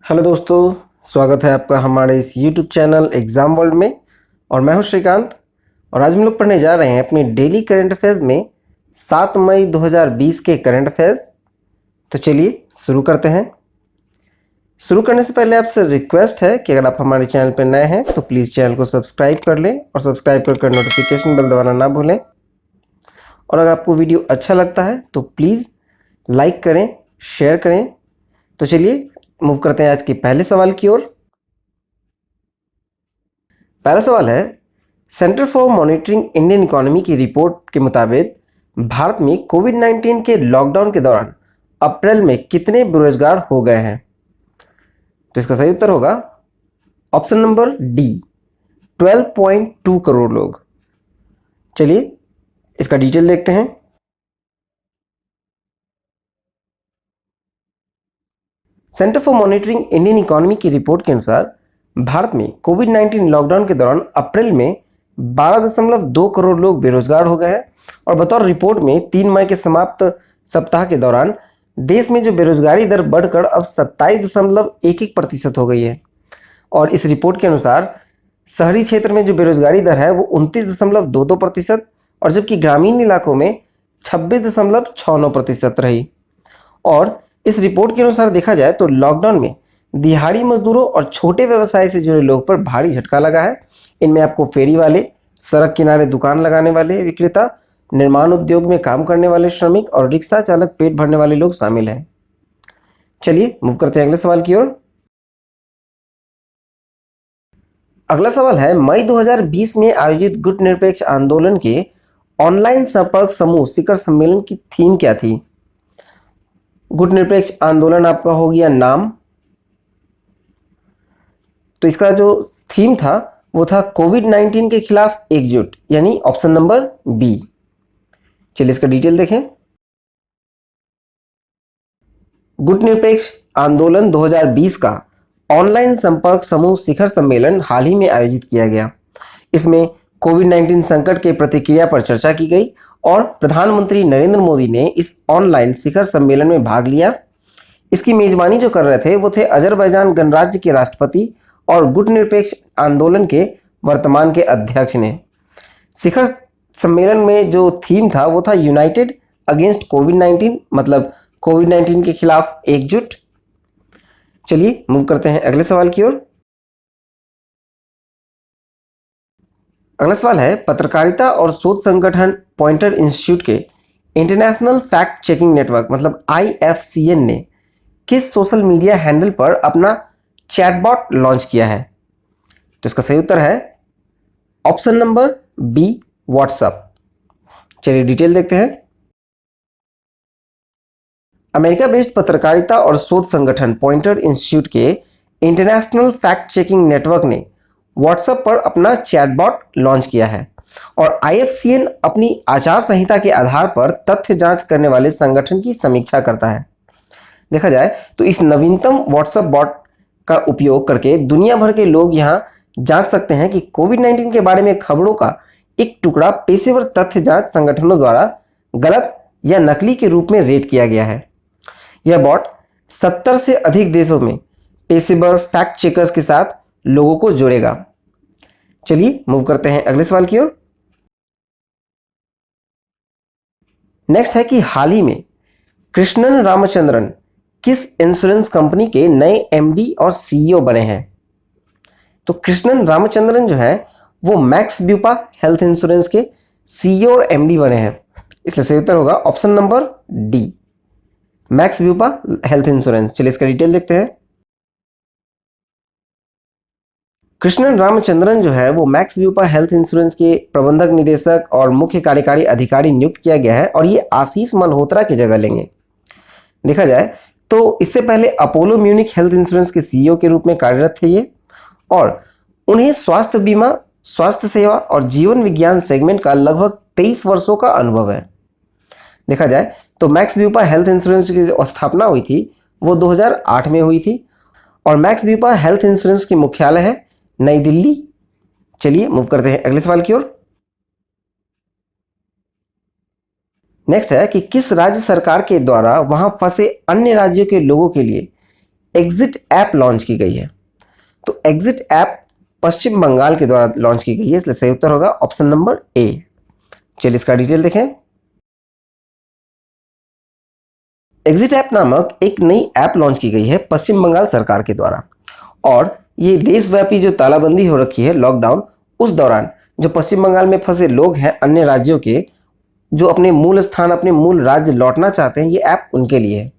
Hello दोस्तों, स्वागत है आपका हमारे इस यूट्यूब चैनल एग्ज़ाम वर्ल्ड में। और मैं हूं श्रीकांत। और आज हम लोग पढ़ने जा रहे हैं अपने डेली करंट अफेयर्स में 7 मई 2020 के करंट अफेयर्स। तो चलिए शुरू करते हैं। शुरू करने से पहले आपसे रिक्वेस्ट है कि अगर आप हमारे चैनल पर नए हैं तो प्लीज़ चैनल को सब्सक्राइब कर लें और सब्सक्राइब कर नोटिफिकेशन बेल दबाना ना भूलें। और अगर आपको वीडियो अच्छा लगता है तो प्लीज़ लाइक करें, शेयर करें। तो चलिए मूव करते हैं आज के पहले सवाल की ओर। पहला सवाल है, centre for monitoring Indian economy की रिपोर्ट के मुताबिक भारत में कोविड-19 के लॉकडाउन के दौरान अप्रैल में कितने बेरोजगार हो गए हैं? तो इसका सही उत्तर होगा ऑप्शन नंबर डी, 12.2 करोड़ लोग। चलिए इसका डिटेल देखते हैं। Centre for monitoring Indian economy की रिपोर्ट के अनुसार भारत में कोविड-19 लॉकडाउन के दौरान अप्रैल में 12.2 करोड़ लोग बेरोजगार हो गए हैं। और बतौर रिपोर्ट में 3 मई के समाप्त सप्ताह के दौरान देश में जो बेरोजगारी दर बढ़कर अब 27.11% हो गई है। और इस रिपोर्ट के अनुसार शहरी क्षेत्र में जो बेरोजगारी दर है वो 29.22% और जबकि ग्रामीण इलाकों में 26.69% रही। और इस रिपोर्ट के अनुसार देखा जाए तो लॉकडाउन में दिहाड़ी मजदूरों और छोटे व्यवसाय से जुड़े लोग पर भारी झटका लगा है। इनमें आपको फेरी वाले, सड़क किनारे दुकान लगाने वाले विक्रेता, निर्माण उद्योग में काम करने वाले श्रमिक और रिक्शा चालक पेट भरने वाले लोग शामिल हैं। चलिए मूव करते हैं अगले सवाल की ओर। अगला सवाल है, मई 2020 में आयोजित गुटनिरपेक्ष आंदोलन के ऑनलाइन संपर्क समूह शिखर सम्मेलन की थीम क्या थी? गुटनिरपेक्ष आंदोलन आपका हो गया नाम, तो इसका जो थीम था वो था कोविड-19 के खिलाफ एकजुट, यानी ऑप्शन नंबर बी। चलिए इसका डिटेल देखें। गुटनिरपेक्ष आंदोलन 2020 का ऑनलाइन संपर्क समूह शिखर सम्मेलन हाल ही में आयोजित किया गया। इसमें कोविड-19 संकट के प्रतिक्रिया पर चर्चा की गई और प्रधानमंत्री नरेंद्र मोदी ने इस ऑनलाइन शिखर सम्मेलन में भाग लिया। इसकी मेजबानी जो कर रहे थे वो थे अजरबैजान गणराज्य के राष्ट्रपति और गुटनिरपेक्ष आंदोलन के वर्तमान के अध्यक्ष ने। शिखर सम्मेलन में जो थीम था वो था यूनाइटेड अगेंस्ट कोविड-19, मतलब कोविड-19 के खिलाफ एकजुट। चलिए मूव करते हैं अगले सवाल की ओर। अगला सवाल है, पत्रकारिता और शोध संगठन पॉइंटर इंस्टीट्यूट के इंटरनेशनल फैक्ट चेकिंग नेटवर्क मतलब IFCN ने किस सोशल मीडिया हैंडल पर अपना चैटबॉट लॉन्च किया है? तो इसका सही उत्तर है ऑप्शन नंबर बी, व्हाट्सएप। चलिए डिटेल देखते हैं। अमेरिका बेस्ड पत्रकारिता और शोध संगठन पॉइंटर इंस्टीट्यूट के इंटरनेशनल फैक्ट चेकिंग नेटवर्क ने व्हाट्सएप पर अपना चैटबॉट लॉन्च किया है। और IFCN अपनी आचार संहिता के आधार पर तथ्य जांच करने वाले संगठन की समीक्षा करता है। देखा जाए तो इस नवीनतम व्हाट्सएप बॉट का उपयोग करके दुनिया भर के लोग यहां जांच सकते हैं कि कोविड-19 के बारे में खबरों का एक टुकड़ा पेशेवर तथ्य जांच संगठनों द्वारा गलत या नकली के रूप में रेट किया गया है। यह बॉट 70 से अधिक देशों में पेशेवर फैक्ट चेकर्स के साथ लोगों को जोड़ेगा। चलिए मूव करते हैं अगले सवाल की ओर। नेक्स्ट है कि हाल ही में कृष्णन रामचंद्रन किस इंश्योरेंस कंपनी के नए MD और CEO बने हैं? तो कृष्णन रामचंद्रन जो है वो मैक्स ब्यूपा हेल्थ इंश्योरेंस के CEO और MD बने हैं। इसलिए सही उत्तर होगा option number D, Max Bupa health insurance. चलिए इसका डिटेल देखते हैं। कृष्णन रामचंद्रन जो है वो मैक्स ब्यूपा हेल्थ इंश्योरेंस के प्रबंधक निदेशक और मुख्य कार्यकारी अधिकारी नियुक्त किया गया है और ये आशीष मल्होत्रा की जगह लेंगे। देखा जाए तो इससे पहले अपोलो म्यूनिक हेल्थ इंश्योरेंस के CEO के रूप में कार्यरत थे ये, और उन्हें स्वास्थ्य बीमा, स्वास्थ्य सेवा और जीवन विज्ञान सेगमेंट का लगभग 23 वर्षों का अनुभव है। देखा जाए तो मैक्स ब्यूपा हेल्थ इंश्योरेंस की जो स्थापना हुई थी वो 2008 में हुई थी और मैक्स ब्यूपा हेल्थ इंश्योरेंस की मुख्यालय है नई दिल्ली। चलिए मूव करते हैं अगले सवाल की ओर। नेक्स्ट है कि किस राज्य सरकार के द्वारा वहां फंसे अन्य राज्यों के लोगों के लिए एग्जिट ऐप लॉन्च की गई है। तो एग्जिट ऐप पश्चिम बंगाल के द्वारा लॉन्च की गई है, इसलिए सही उत्तर होगा ऑप्शन नंबर ए। चलिए इसका डिटेल देखें। एग्जिट ऐप नामक एक नई ऐप लॉन्च की गई है पश्चिम बंगाल सरकार के द्वारा, और ये देशव्यापी जो तालाबंदी हो रखी है, लॉकडाउन, उस दौरान जो पश्चिम बंगाल में फंसे लोग हैं अन्य राज्यों के, जो अपने मूल स्थान, अपने मूल राज्य लौटना चाहते हैं, ये ऐप उनके लिए है।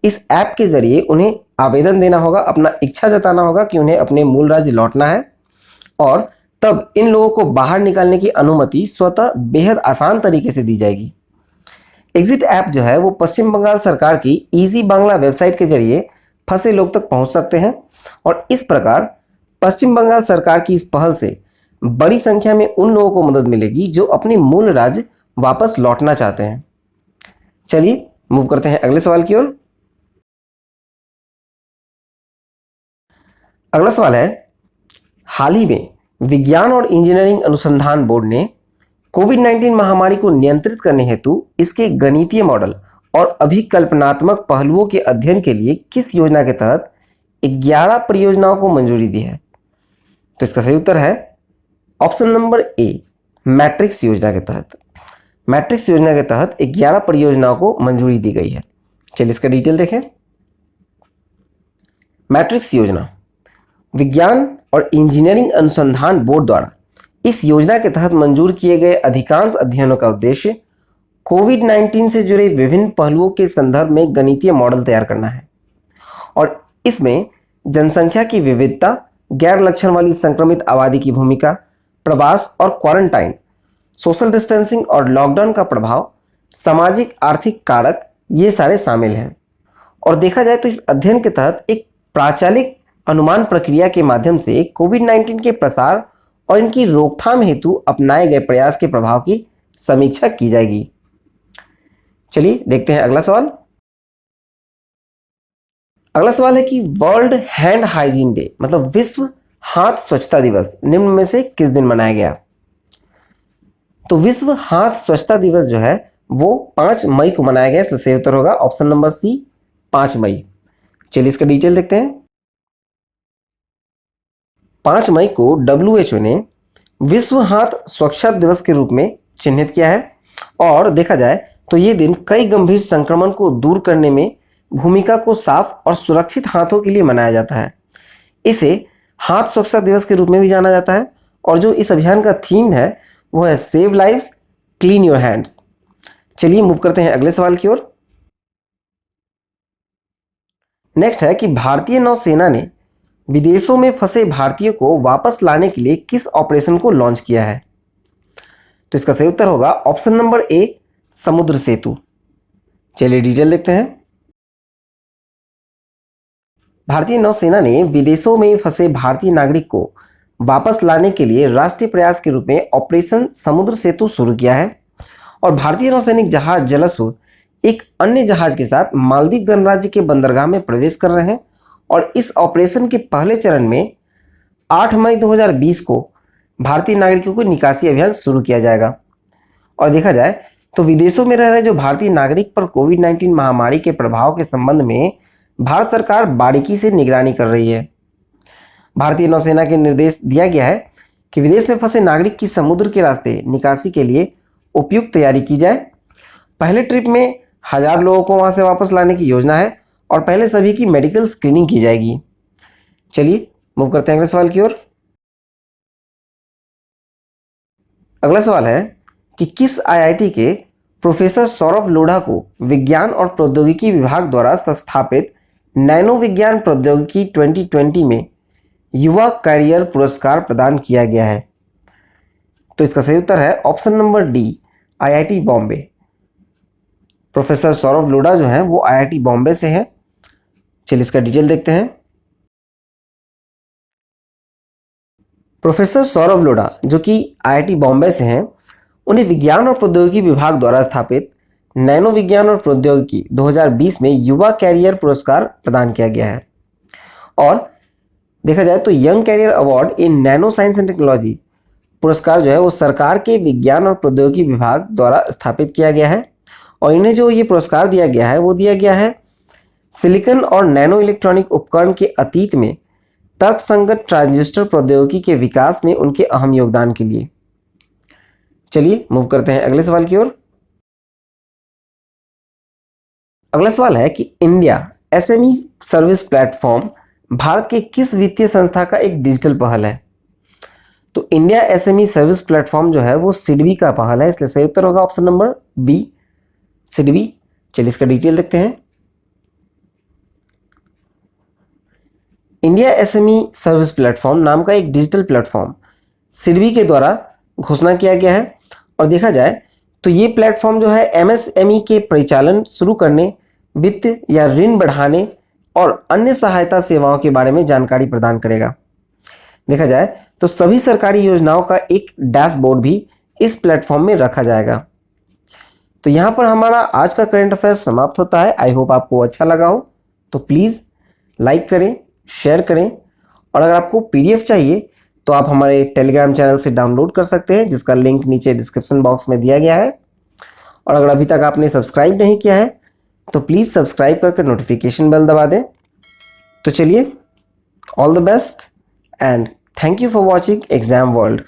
इस ऐप के जरिए उन्हें आवेदन देना होगा, अपना इच्छा जताना होगा कि उन्हें अपने मूल राज्य लौटना है, और तब इन लोगों को बाहर निकालने की अनुमति स्वतः बेहद आसान तरीके से दी जाएगी। एग्जिट ऐप जो है वो पश्चिम बंगाल सरकार की इजी बांग्ला वेबसाइट के जरिए फंसे लोग तक पहुंच सकते हैं, और इस प्रकार पश्चिम बंगाल सरकार की इस पहल से बड़ी संख्या में उन लोगों को मदद मिलेगी जो अपनी मूल राज्य वापस लौटना चाहते हैं। चलिए मूव करते हैं अगले सवाल की ओर। अगला सवाल है, हाल ही में विज्ञान और इंजीनियरिंग अनुसंधान बोर्ड ने कोविड-19 महामारी को नियंत्रित करने हेतु इसके गणितीय मॉडल और अभिकल्पनात्मक पहलुओं के अध्ययन के लिए किस योजना के तहत 11 परियोजनाओं को मंजूरी दी है? तो इसका सही उत्तर है ऑप्शन नंबर ए, मैट्रिक्स योजना के तहत। मैट्रिक्स योजना के तहत 11 परियोजनाओं को मंजूरी दी गई है। चलिए इसका डिटेल देखें। मैट्रिक्स योजना विज्ञान और इंजीनियरिंग अनुसंधान बोर्ड द्वारा इस योजना के तहत मंजूर किए गए अधिकांश अध्ययनों का उद्देश्य कोविड-19 से जुड़े विभिन्न पहलुओं के संदर्भ में गणितीय मॉडल तैयार करना है, और इसमें जनसंख्या की विविधता, गैर लक्षण वाली संक्रमित आबादी की भूमिका, प्रवास और क्वारंटाइन, सोशल डिस्टेंसिंग और लॉकडाउन का प्रभाव, सामाजिक आर्थिक कारक, ये सारे शामिल हैं। और देखा जाए तो इस अध्ययन के तहत एक प्राचालिक अनुमान प्रक्रिया के माध्यम से कोविड-19 के प्रसार और इनकी रोकथाम हेतु अपनाए गए प्रयास के प्रभाव की समीक्षा की जाएगी। चलिए देखते हैं अगला सवाल। अगला सवाल है कि वर्ल्ड हैंड हाइजीन डे, मतलब विश्व हाथ स्वच्छता दिवस, निम्न में से किस दिन मनाया गया? तो विश्व हाथ स्वच्छता दिवस जो है वो 5 मई को मनाया गया। सही उत्तर होगा ऑप्शन नंबर सी, 5 मई। चलिए इसका डिटेल देखते हैं। 5 मई को WHO ने विश्व हाथ स्वच्छता दिवस के रूप में चिन्हित किया है, और देखा जाए तो ये दिन कई गंभीर संक्रमण को दूर करने में भूमिका को साफ और सुरक्षित हाथों के लिए मनाया जाता है। इसे हाथ स्वच्छता दिवस के रूप में भी जाना जाता है, और जो इस अभियान का थीम है वो है save lives, clean your hands. चलिए मूव करते हैं अगले सवाल की ओर। नेक्स्ट है कि भारतीय नौसेना ने विदेशों में फंसे भारतीयों को वापस लाने के लिए किस ऑपरेशन को लॉन्च किया है? तो इसका सही उत्तर होगा ऑप्शन नंबर ए, समुद्र सेतु। चलिए डिटेल देखते हैं। भारतीय नौसेना ने विदेशों में फंसे भारतीय नागरिक को वापस लाने के लिए राष्ट्रीय प्रयास के रूप में ऑपरेशन समुद्र सेतु शुरू किया है, और भारतीय नौसैनिक जहाज जलस्व एक अन्य जहाज के साथ मालदीव गणराज्य के बंदरगाह में प्रवेश कर रहे हैं, और इस ऑपरेशन के पहले चरण में 8 मई 2020 को भारतीय नागरिकों को निकासी अभियान शुरू किया जाएगा। और देखा जाए तो विदेशों में रह रहे जो भारतीय नागरिक पर कोविड-19 महामारी के प्रभाव के संबंध में भारत सरकार बारीकी से निगरानी कर रही है। भारतीय नौसेना के निर्देश दिया गया है कि विदेश में फंसे नागरिक की समुद्र के रास्ते निकासी के लिए उपयुक्त तैयारी की जाए। पहले ट्रिप में 1000 लोगों को वहां से वापस लाने की योजना है, और पहले सभी की मेडिकल स्क्रीनिंग की जाएगी। चलिए मूव करते हैं अगले सवाल की ओर। अगला सवाल है कि किस IIT के प्रोफेसर सौरभ लोढ़ा को विज्ञान और प्रौद्योगिकी विभाग द्वारा स्थापित नैनो विज्ञान प्रौद्योगिकी 2020 में युवा कैरियर पुरस्कार प्रदान किया गया है? तो इसका सही उत्तर है option number D, IIT Bombay. Professor Saurabh Lodha जो है वो IIT बॉम्बे से है। चलिए इसका डिटेल देखते हैं। प्रोफेसर सौरभ लोढ़ा जो कि IIT बॉम्बे से हैं, उन्हें विज्ञान और प्रौद्योगिकी विभाग द्वारा स्थापित नैनो विज्ञान और प्रौद्योगिकी 2020 में युवा कैरियर पुरस्कार प्रदान किया गया है। और देखा जाए तो young career award in nano science and technology पुरस्कार जो है वो सरकार के विज्ञान और प्रौद्योगिकी विभाग द्वारा स्थापित किया गया है, और इन्हें जो ये पुरस्कार दिया गया है वो दिया गया है सिलिकॉन और नैनो इलेक्ट्रॉनिक उपकरण के अतीत में तर्कसंगत ट्रांजिस्टर प्रौद्योगिकी के विकास में उनके अहम योगदान के लिए। चलिए मूव करते हैं अगले सवाल की ओर। अगला सवाल है कि India SME service platform Bharat के किस वित्तीय संस्था का एक डिजिटल पहल है? तो इंडिया एसएमई सर्विस प्लेटफॉर्म जो है वो सिडबी का पहल है, इसलिए सही उत्तर होगा ऑप्शन नंबर बी, सिडबी। चलिए इसका डिटेल देखते हैं। इंडिया एसएमई सर्विस प्लेटफॉर्म नाम का एक डिजिटल प्लेटफॉर्म सिडबी के द्वारा घोषणा किया गया है। और देखा जाए तो ये प्लेटफॉर्म जो है एमएसएमई के परिचालन शुरू करने, वित्त या ऋण बढ़ाने और अन्य सहायता सेवाओं के बारे में जानकारी प्रदान करेगा। देखा जाए तो सभी सरकारी योजनाओं का एक डैशबोर्ड भी इस प्लेटफॉर्म में रखा जाएगा। तो यहाँ पर हमारा आज का करंट अफेयर्स समाप्त होता है। आई होप आपको अच्छा लगा हो, तो प्लीज़ लाइक करें, शेयर करें, और अगर आपको पीडीएफ चाहिए तो आप हमारे टेलीग्राम चैनल से डाउनलोड कर सकते हैं, जिसका लिंक नीचे डिस्क्रिप्शन बॉक्स में दिया गया है। और अगर अभी तक आपने सब्सक्राइब नहीं किया है तो प्लीज़ सब्सक्राइब करके नोटिफिकेशन बेल दबा दें। तो चलिए, all the best and thank you for watching exam world.